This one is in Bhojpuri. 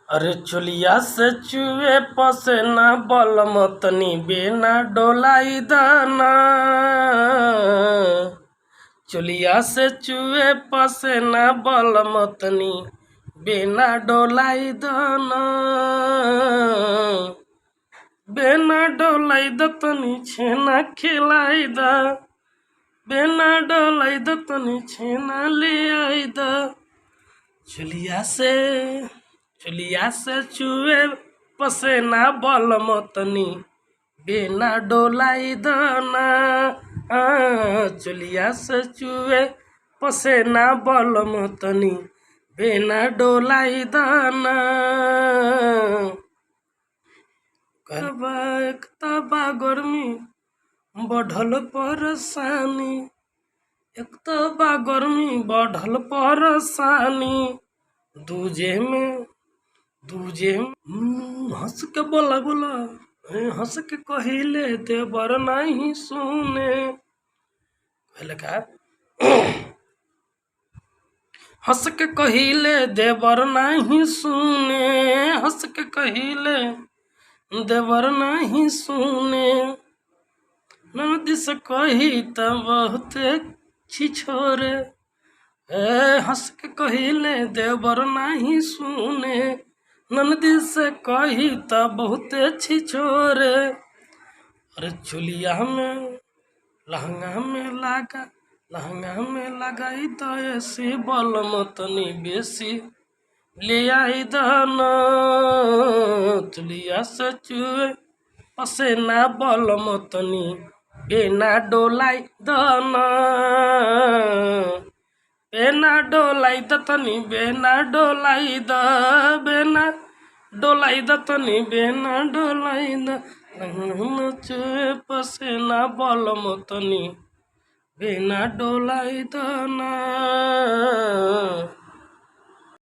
अरे चुलिया से चुए पसेना बलम तनी बेना डोलाई दाना। चुलिया से चुए पसेना बलम तनी बेना डोलाई दाना। बेना डोलाई दतनी छेना खिलाई दा। बेना डोलाई दतनी छेना ले आई दा। चुलिया से चुए पसेना बलम तनी बेना डोलाई दाना। चुलिया से चुए पसेना बलम तनी बेना डोलाई दाना। एक तबा गर्मी बढ़ल परेशानी, एक तबा गर्मी बढ़ल परेशानी। दूजे में हंस के बोला हंस के कहिले देवर नहीं सुने। कहले का हंस के कहिले देवर नहीं सुने। हंस के कहिले देवर नहीं सुने। नदी से कही त बहुते छिछोरे। हंस के कहिले देवर नहीं सुने। नदी से कही त बहुते छिछोरे। अरे चुलिया में लहंगा में लगाई तो ऐसी बलम तनी बेसी ले आई दाना। चुलिया से चुए पसेना बलम तनी बेना डोलाई दाना। बेना डोलाई दतनी बेना डोलाई द। बेना डोलाई दतनी बेना डोलाई द। चुए पसेना बलम तनी बेना डोलाई दाना।